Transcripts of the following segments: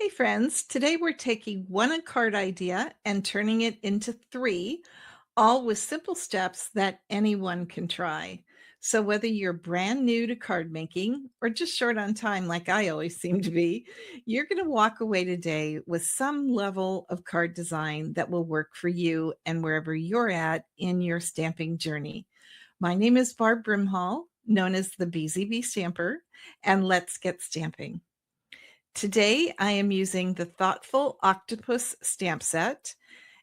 Hey friends, today we're taking one card idea and turning it into three, all with simple steps that anyone can try. So whether you're brand new to card making or just short on time like I always seem to be, you're going to walk away today with some level of card design that will work for you and wherever you're at in your stamping journey. My name is Barb Brimhall, known as the 𝐬𝐳𝐵 Stamper, and let's get stamping. Today, I am using the Thoughtful Octopus Stamp Set.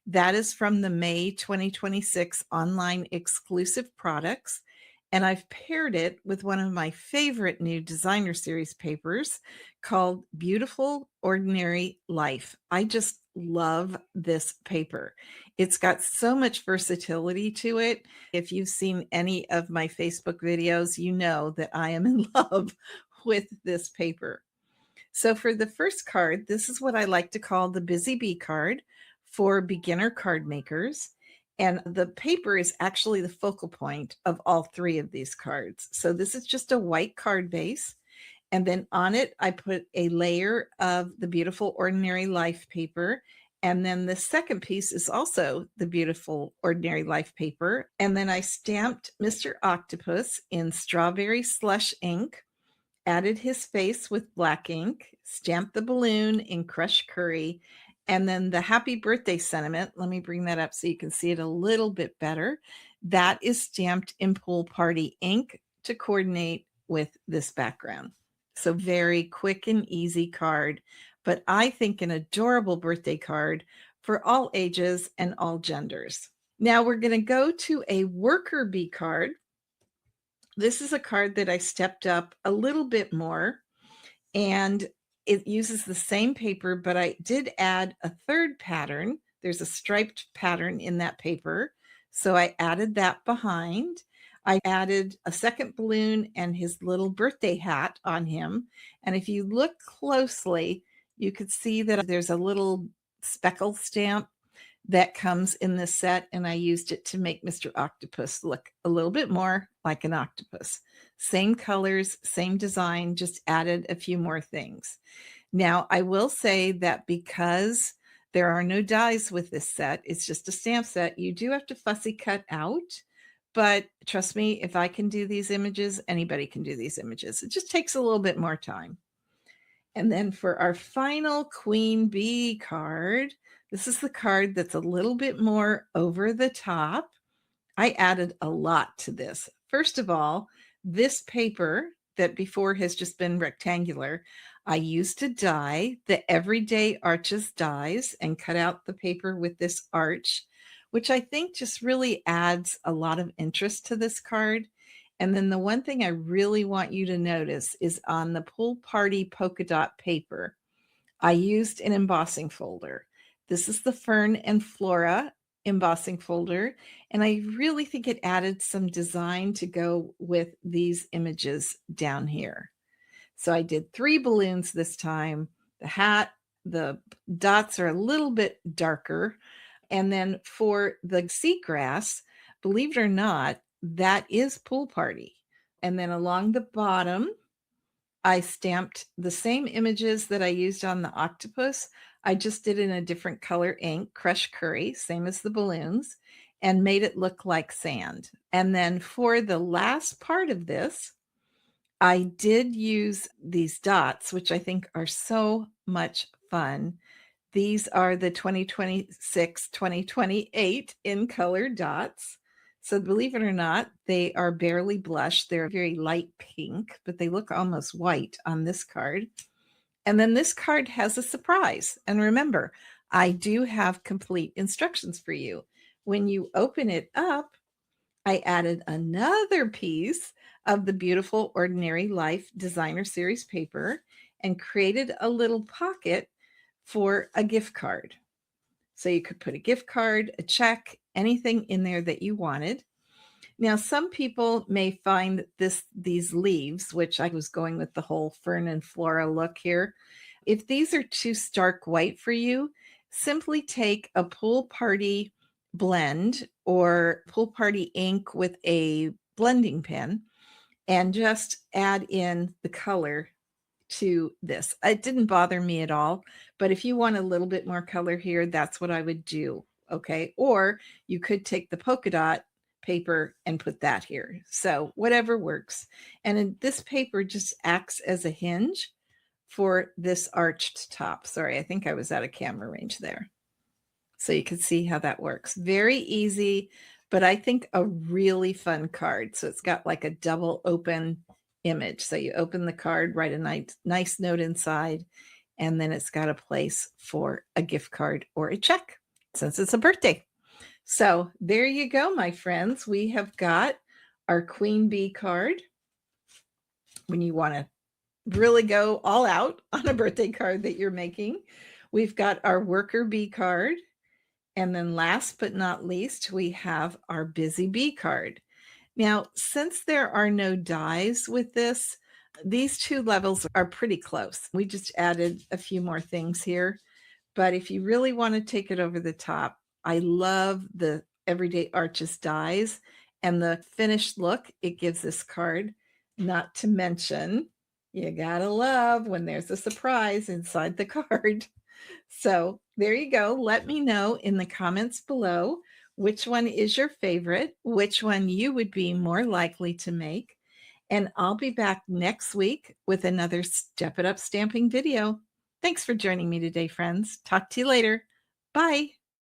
That is from the May 2026 online exclusive products. And I've paired it with one of my favorite new designer series papers called Beautiful Ordinary Life. I just love this paper. It's got so much versatility to it. If you've seen any of my Facebook videos, you know that I am in love with this paper. So for the first card, this is what I like to call the Busy Bee card for beginner card makers. And the paper is actually the focal point of all three of these cards. So this is just a white card base. And then on it, I put a layer of the Beautiful Ordinary Life paper. And then the second piece is also the Beautiful Ordinary Life paper. And then I stamped Mr. Octopus in strawberry slush ink, added his face with black ink, stamped the balloon in crushed curry, and then the happy birthday sentiment, let me bring that up so you can see it a little bit better. That is stamped in Pool Party ink to coordinate with this background. So very quick and easy card, but I think an adorable birthday card for all ages and all genders. Now we're going to go to a worker bee card. This is a card that I stepped up a little bit more, and it uses the same paper, but I did add a third pattern. There's a striped pattern in that paper, so I added that behind. I added a second balloon and his little birthday hat on him, and if you look closely, you could see that there's a little speckle stamp that comes in this set, and I used it to make Mr. Octopus look a little bit more like an octopus. Same colors, same design, just added a few more things. Now, I will say that because there are no dies with this set, it's just a stamp set, you do have to fussy cut out, but trust me, if I can do these images, anybody can do these images. It just takes a little bit more time. And then for our final Queen Bee card, this is the card that's a little bit more over the top. I added a lot to this. First of all, this paper that before has just been rectangular, I used to die the Everyday Arches dies and cut out the paper with this arch, which I think just really adds a lot of interest to this card. And then the one thing I really want you to notice is on the Pool Party polka dot paper, I used an embossing folder. This is the Fern and Flora embossing folder, and I really think it added some design to go with these images down here. So I did 3 balloons this time. The hat, the dots are a little bit darker. And then for the seagrass, believe it or not, that is Pool Party. And then along the bottom, I stamped the same images that I used on the octopus. I just did in a different color ink, crushed curry, same as the balloons, and made it look like sand. And then for the last part of this, I did use these dots, which I think are so much fun. These are the 2026-2028 in color dots. So believe it or not, they are barely blush. They're very light pink, but they look almost white on this card. And then this card has a surprise. And remember, I do have complete instructions for you. When you open it up, I added another piece of the Beautiful Ordinary Life Designer Series paper and created a little pocket for a gift card. So you could put a gift card, a check, anything in there that you wanted. Now, some people may find these leaves, which I was going with the whole fern and flora look here. If these are too stark white for you, simply take a Pool Party blend or Pool Party ink with a blending pen and just add in the color to this. It didn't bother me at all, but if you want a little bit more color here, that's what I would do, okay? Or you could take the polka dot paper and put that here. So whatever works. And then this paper just acts as a hinge for this arched top. Sorry, I think I was out of camera range there. So you can see how that works. Very easy, but I think a really fun card. So it's got like a double open image. So you open the card, write a nice note inside, and then it's got a place for a gift card or a check since it's a birthday. So there you go, my friends. We have got our Queen Bee card. When you want to really go all out on a birthday card that you're making, we've got our Worker Bee card. And then last but not least, we have our Busy Bee card. Now, since there are no dies with this, these two levels are pretty close. We just added a few more things here. But if you really want to take it over the top, I love the Everyday Arches dies and the finished look it gives this card, not to mention you gotta love when there's a surprise inside the card. So there you go. Let me know in the comments below which one is your favorite, which one you would be more likely to make. And I'll be back next week with another Step It Up stamping video. Thanks for joining me today, friends. Talk to you later. Bye.